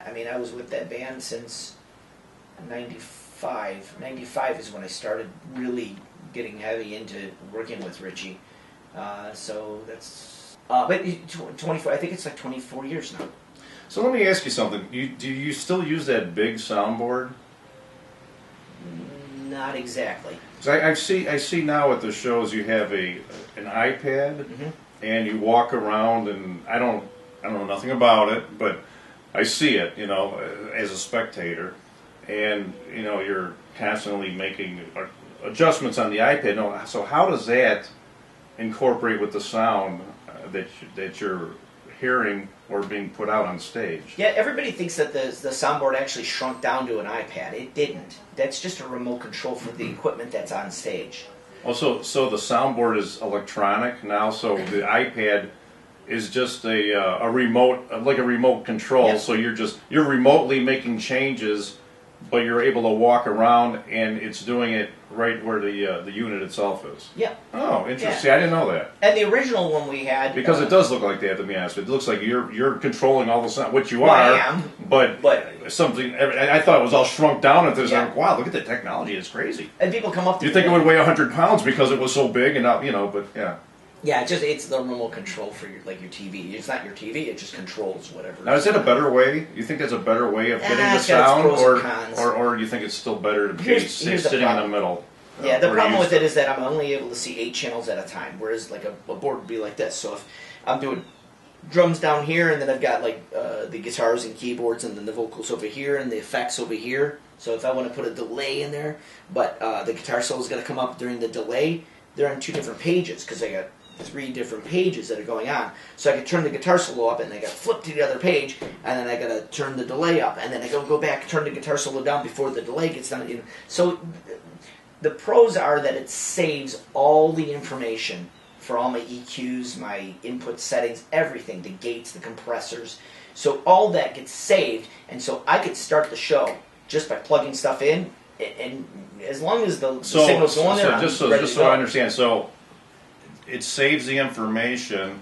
I mean, I was with that band since 95. 95 is when I started really getting heavy into working with Richie. So that's, but 24, I think it's like 24 years now. So let me ask you something. Do you still use that big soundboard? Not exactly. So I see now at the shows you have an iPad, and you walk around, and I don't know nothing about it, but I see it, you know, as a spectator, and you know you're constantly making adjustments on the iPad. So how does that incorporate with the sound that you're hearing or being put out on stage? Yeah, everybody thinks that the soundboard actually shrunk down to an iPad. It didn't. That's just a remote control for the equipment that's on stage. Also, so the soundboard is electronic now, so the iPad is just a remote, like a remote control. Yep. So you're remotely making changes, but you're able to walk around, and it's doing it right where the unit itself is. Yeah. Oh, interesting. Yeah. I didn't know that. And the original one we had, because it does look like that, to be honest. It looks like you're controlling all the sound, which you well, are. I am, but something. I thought it was all shrunk down into this. Yeah. Like, wow, look at the technology. It's crazy. and people come up to You think it would weigh 100 pounds because it was so big, and now, you know, but yeah. Yeah, it's the remote control for your TV. It's not your TV; it just controls whatever. Now, is it a better way? You think that's a better way of getting the it's got sound, its pros and cons. or do you think it's still better to be Here's the sitting in the problem. middle? Yeah, the where problem you with used it is that I'm only able to see 8 channels at a time, whereas like a board would be like this. So if I'm doing drums down here, and then I've got like the guitars and keyboards, and then the vocals over here, and the effects over here. So if I want to put a delay in there, but the guitar solo is going to come up during the delay, they're on 2 different pages because I got 3 different pages that are going on. So I could turn the guitar solo up, and I got to flip to the other page, and then I got to turn the delay up, and then I go back and turn the guitar solo down before the delay gets done. You know. So the pros are that it saves all the information for all my EQs, my input settings, everything, the gates, the compressors. So all that gets saved, and so I could start the show just by plugging stuff in, and as long as the signal's going there, just I'm ready to so go. I understand, so it saves the information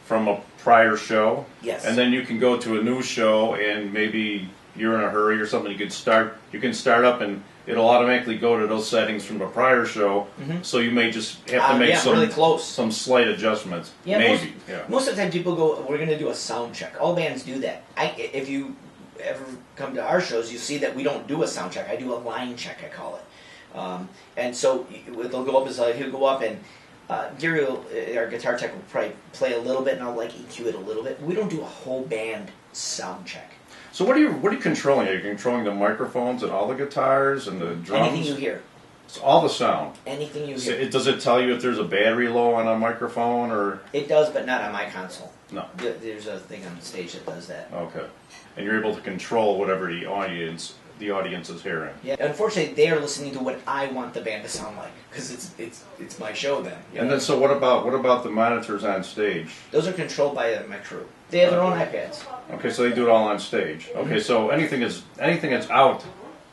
from a prior show. Yes. And then you can go to a new show, and maybe you're in a hurry or something. You can start up, and it'll automatically go to those settings from the prior show. So you may just have to make really close. some slight adjustments. Yeah, maybe. Most of the time people go, we're going to do a sound check. All bands do that. If you ever come to our shows, you see that we don't do a sound check. I do a line check, I call it. And so they'll go up, he'll go up, and Gary, our guitar tech, will probably play a little bit, and I'll like EQ it a little bit. We don't do a whole band sound check. So what are you controlling? Are you controlling the microphones and all the guitars and the drums? Anything you hear. It's all the sound. Anything you So hear. does it tell you if there's a battery low on a microphone, or? It does, but not on my console. No. There's a thing on the stage that does that. Okay. And you're able to control whatever the audience is hearing. Yeah. Unfortunately, they are listening to what I want the band to sound like, because it's my show then. And then, so what about the monitors on stage? Those are controlled by my crew. They have their own iPads. Okay, so they do it all on stage. Okay, so anything that's out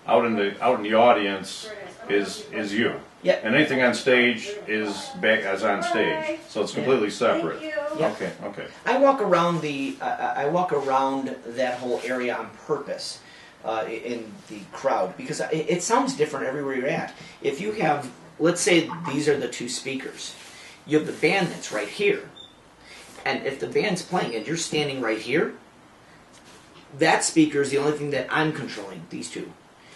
in the audience is you. Yeah. And anything on stage is on stage. So it's completely separate. Yeah. Okay. I walk around that whole area on purpose in the crowd, because it sounds different everywhere you're at. If you have, let's say these are the 2 speakers, you have the band that's right here, and if the band's playing and you're standing right here, that speaker is the only thing that I'm controlling, these 2.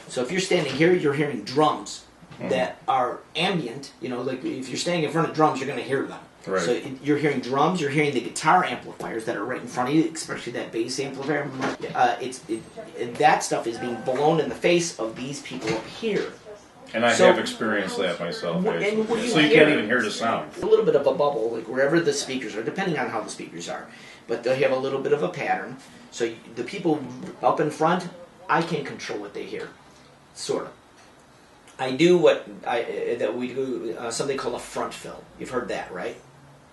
So if you're standing here, you're hearing drums that are ambient. You know, like if you're standing in front of drums, you're going to hear them. Right. So you're hearing drums, you're hearing the guitar amplifiers that are right in front of you, especially that bass amplifier. That stuff is being blown in the face of these people up here. And I have experienced that myself. And what do so you can't even hear the sound. A little bit of a bubble, like wherever the speakers are, depending on how the speakers are. But they have a little bit of a pattern. So the people up in front, I can't control what they hear, sort of. I do we do something called a front fill. You've heard that, right?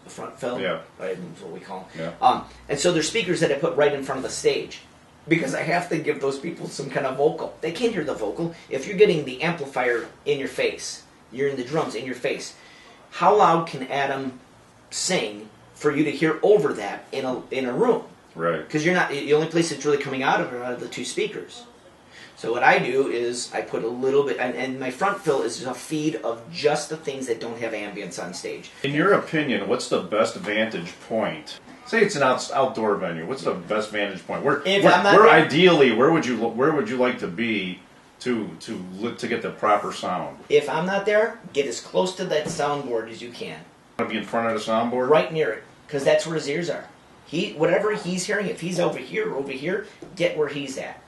A front fill? Yeah. Right, that's what we call them. Yeah. And so there's speakers that I put right in front of the stage, because I have to give those people some kind of vocal. They can't hear the vocal. If you're getting the amplifier in your face, you're in the drums in your face, how loud can Adam sing for you to hear over that in a room? Right. Because you're not, the only place it's really coming out of are out of the two speakers. So what I do is I put a little bit, and my front fill is a feed of just the things that don't have ambience on stage. In your opinion, what's the best vantage point? Say it's an outdoor venue. What's the best vantage point? Where ideally, where would you like to be to get the proper sound? If I'm not there, get as close to that soundboard as you can. Want to be in front of the soundboard? Right near it, because that's where his ears are. Whatever he's hearing, if he's over here, get where he's at.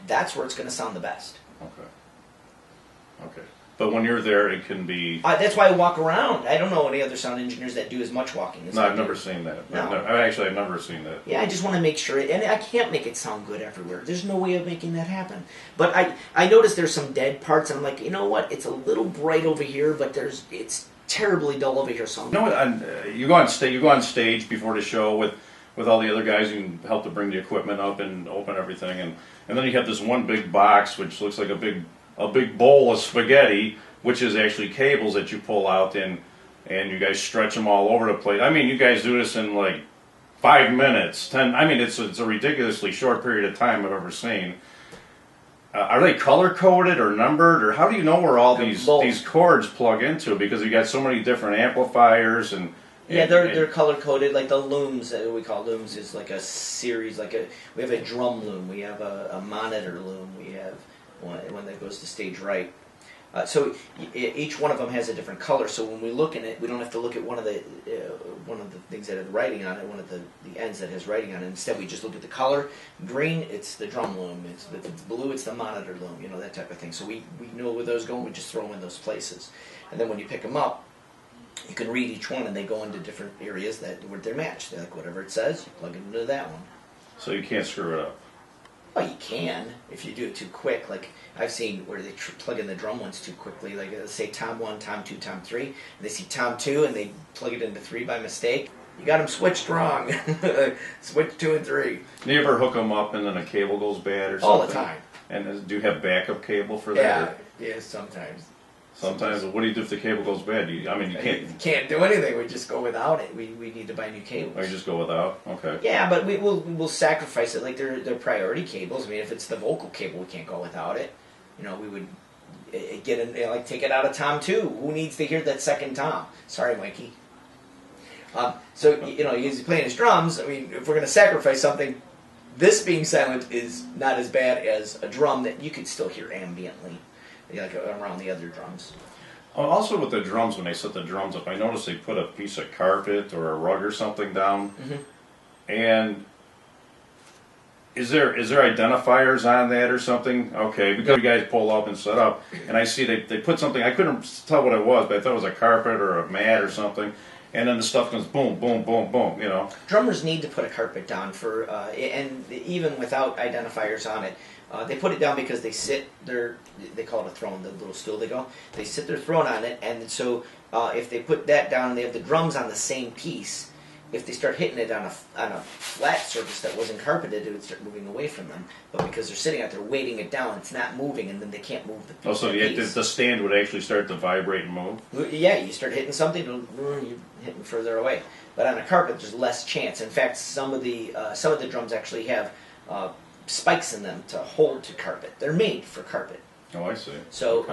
That's where it's going to sound the best. Okay. But when you're there, it can be... that's why I walk around. I don't know any other sound engineers that do as much walking as I do. I've never seen that. No. I've never seen that. Yeah, I just want to make sure, and I can't make it sound good everywhere. There's no way of making that happen. But I noticed there's some dead parts, and I'm like, you know what? It's a little bright over here, but it's terribly dull over here. So you know what? You go on stage before the show with all the other guys who help to bring the equipment up and open everything, and then you have this one big box which looks like a big bowl of spaghetti, which is actually cables that you pull out and you guys stretch them all over the place. I mean, you guys do this in like 5 minutes, 10. I mean, it's a ridiculously short period of time I've ever seen. Are they color coded or numbered, or how do you know where all these cords plug into? Because you got so many different amplifiers and. Yeah, they're color coded. Like the looms, we call looms, is like a series. We have a drum loom, we have a monitor loom, we have one that goes to stage right. So each one of them has a different color. So when we look at it, we don't have to look at one of the things that has writing on it, one of the ends that has writing on it. Instead, we just look at the color. Green, it's the drum loom. If it's blue, it's the monitor loom. You know, that type of thing. So we know where those go, and we just throw them in those places. And then when you pick them up, you can read each one, and they go into different areas where they're matched. They're like whatever it says, you plug it into that one. So you can't screw it up. Well, you can if you do it too quick. Like I've seen where they plug in the drum ones too quickly. Like say Tom 1, Tom 2, Tom 3. And they see Tom 2 and they plug it into 3 by mistake. You got them switched wrong. Switch 2 and 3. Do you ever hook them up and then a cable goes bad or something? All the time. And do you have backup cable for that? Yeah, sometimes. Sometimes, what do you do if the cable goes bad? You can't do anything. We just go without it. We need to buy new cables. Or you just go without? Okay. Yeah, but we'll sacrifice it. Like they're priority cables. I mean, if it's the vocal cable, we can't go without it. You know, we would get in, like take it out of Tom 2. Who needs to hear that second Tom? Sorry, Mikey. So you know, he's playing his drums. I mean, if we're going to sacrifice something, this being silent is not as bad as a drum that you could still hear ambiently. Like around the other drums. Also with the drums, when they set the drums up, I noticed they put a piece of carpet or a rug or something down. Mm-hmm. And is there identifiers on that or something? Okay, because you guys pull up and set up, and I see they put something, I couldn't tell what it was, but I thought it was a carpet or a mat or something. And then the stuff goes boom, boom, boom, boom, you know. Drummers need to put a carpet down for, and even without identifiers on it, they put it down because they sit they call it a throne, the little stool they sit their throne on it, and so if they put that down and they have the drums on the same piece, if they start hitting it on a flat surface that wasn't carpeted, it would start moving away from them. But because they're sitting out there weighting it down, it's not moving, and then they can't move the piece. Oh, so the stand would actually start to vibrate and move? Yeah, you start hitting something, you're hitting further away. But on a carpet, there's less chance. In fact, some of the drums actually have spikes in them to hold to carpet. They're made for carpet. Oh, I see. So,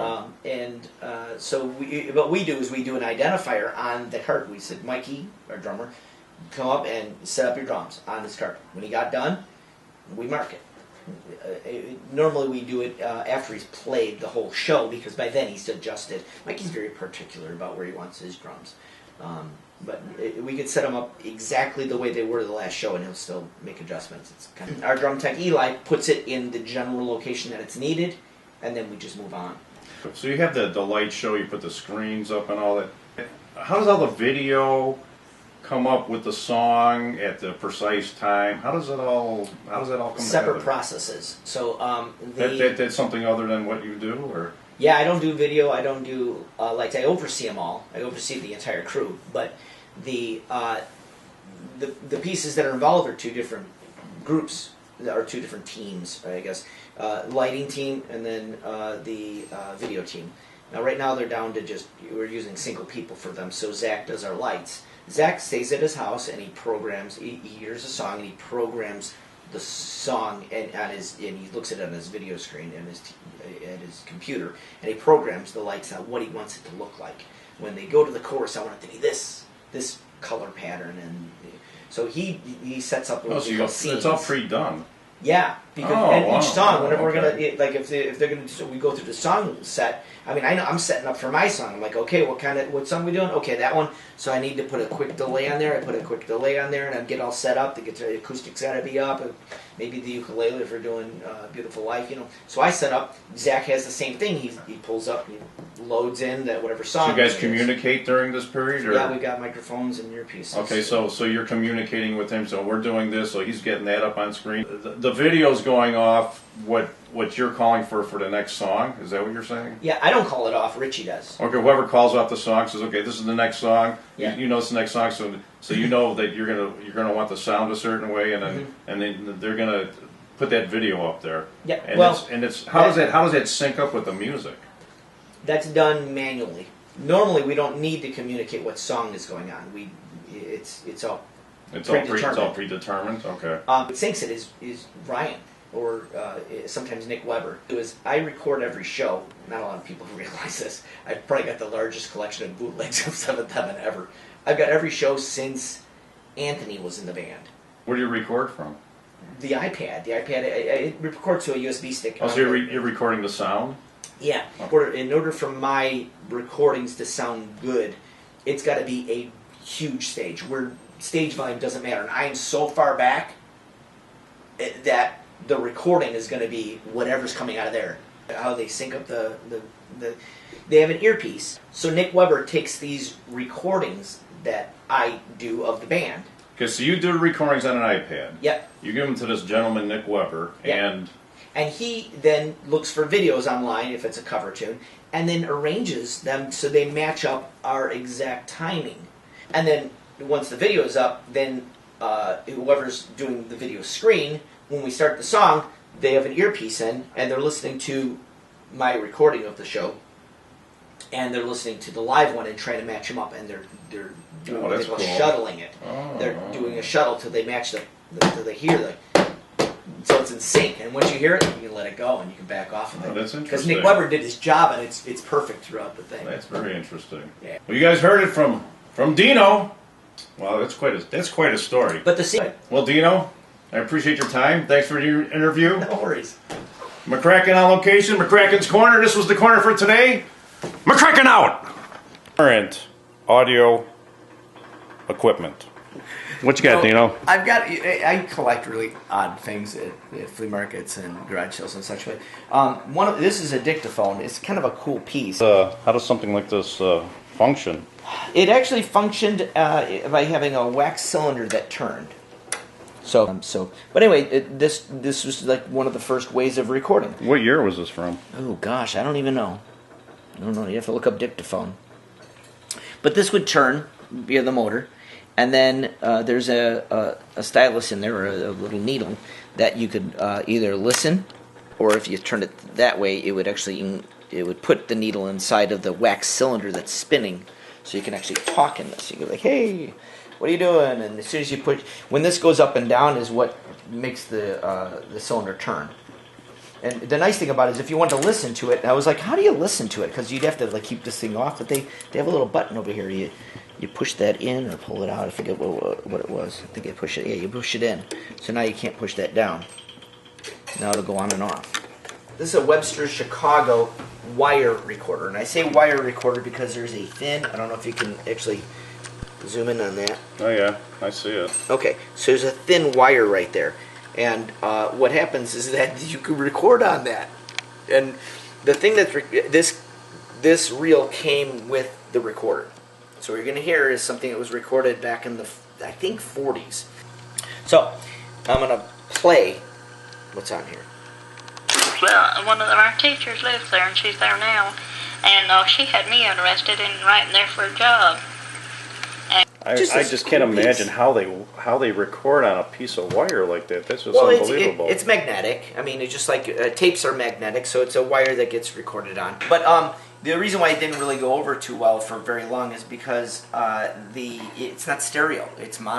okay. What we do is we do an identifier on the carpet. We said, Mikey, our drummer, come up and set up your drums on this carpet. When he got done, we mark it. Normally we do it after he's played the whole show, because by then he's adjusted. Mikey's very particular about where he wants his drums. But we could set them up exactly the way they were the last show, and he'll still make adjustments. It's kind of, our drum tech, Eli, puts it in the general location that it's needed, and then we just move on. So you have the light show, you put the screens up and all that. How does all the video come up with the song at the precise time? How does it all come together? Separate processes. So that's something other than what you do, or? Yeah, I don't do video. I don't do lights. I oversee them all. I oversee the entire crew. But the pieces that are involved are two different groups, or two different teams, I guess. Lighting team and then the video team. Now, right now they're down to we're using single people for them. So Zach does our lights, Zach stays at his house and he programs. He hears a song and he programs the song and he looks at it on his video screen and at his computer, and he programs the lights on what he wants it to look like. When they go to the chorus, I want it to be this color pattern, and so he sets up what we call scenes. It's all pre-done. Yeah, because each song, whenever we're gonna if they're gonna we go through the song set. I mean, I know I'm setting up for my song. I'm like, okay, what song are we doing? Okay, that one. So I need to put a quick delay on there. I put a quick delay on there, and I get all set up. The acoustic's gotta be up, and maybe the ukulele if we're doing "Beautiful Life," So I set up. Zach has the same thing. He pulls up, he loads in that whatever song. So you guys communicate during this period? Or? Yeah, we got microphones and earpieces. Okay, so you're communicating with him. So we're doing this, so he's getting that up on screen. The video's going off. What you're calling for the next song? Is that what you're saying? Yeah, I don't call it off. Richie does. Okay, whoever calls off the song says, "Okay, this is the next song." Yeah. You know it's the next song, so you know that you're gonna want the sound a certain way, and then they're gonna put that video up there. Yeah. And it's how does that sync up with the music? That's done manually. Normally, we don't need to communicate what song is going on. It's all predetermined. Okay. What syncs it is Ryan or sometimes Nick Weber. I record every show. Not a lot of people realize this. I've probably got the largest collection of bootlegs of Seventh Heaven ever. I've got every show since Anthony was in the band. Where do you record from? The iPad. It records to a USB stick. Oh, so you're recording the sound? Yeah. In order for my recordings to sound good, it's got to be a huge stage where stage volume doesn't matter. And I am so far back that the recording is going to be whatever's coming out of there. How they sync up they have an earpiece. So Nick Weber takes these recordings that I do of the band. Okay, so you do the recordings on an iPad. Yep. You give them to this gentleman, Nick Weber, yep. And he then looks for videos online if it's a cover tune, and then arranges them so they match up our exact timing. And then once the video is up, then whoever's doing the video screen, when we start the song, they have an earpiece in, and they're listening to my recording of the show, and they're listening to the live one and trying to match them up, and they're doing what they call shuttling it. They're doing a shuttle till they match till they hear so it's in sync, and once you hear it, you can let it go and you can back off of it. That's interesting. Because Nick Weber did his job, and it's perfect throughout the thing. That's very interesting. Yeah. Well, you guys heard it from Dino. Well, that's quite a story. But well, Dino, I appreciate your time. Thanks for your interview. No worries. McCracken on location, McCracken's Corner. This was the corner for today. McCracken out! Current audio equipment. What you got, Dino? I collect really odd things at flea markets and garage sales and such. But this is a dictaphone. It's kind of a cool piece. How does something like this function? It actually functioned by having a wax cylinder that turned. But anyway, this was like one of the first ways of recording. What year was this from? Oh gosh, I don't even know. I don't know. You have to look up dictaphone. But this would turn via the motor. And then there's a stylus in there, or a little needle, that you could either listen, or if you turned it that way, it would put the needle inside of the wax cylinder that's spinning, so you can actually talk in this. You go like, "Hey, what are you doing?" And as soon as you when this goes up and down, is what makes the cylinder turn. And the nice thing about it is, if you want to listen to it, I was like, "How do you listen to it?" Because you'd have to keep this thing off, but they have a little button over here. You push that in or pull it out. I forget what it was. I think I push it. Yeah, you push it in. So now you can't push that down. Now it'll go on and off. This is a Webster Chicago wire recorder. And I say wire recorder because there's a thin, I don't know if you can actually zoom in on that. Oh yeah, I see it. Okay, so there's a thin wire right there. And what happens is that you can record on that. And the thing that this reel came with the recorder. So what you're going to hear is something that was recorded back in the, I think, 40s. So I'm going to play what's on here. Well, one of our teachers lives there, and she's there now. And she had me interested in writing there for a job. I just can't imagine how they record on a piece of wire like that. That's just unbelievable. It's magnetic. I mean, it's just like tapes are magnetic, so it's a wire that gets recorded on. But The reason why it didn't really go over too well for very long is because it's not stereo, it's mono.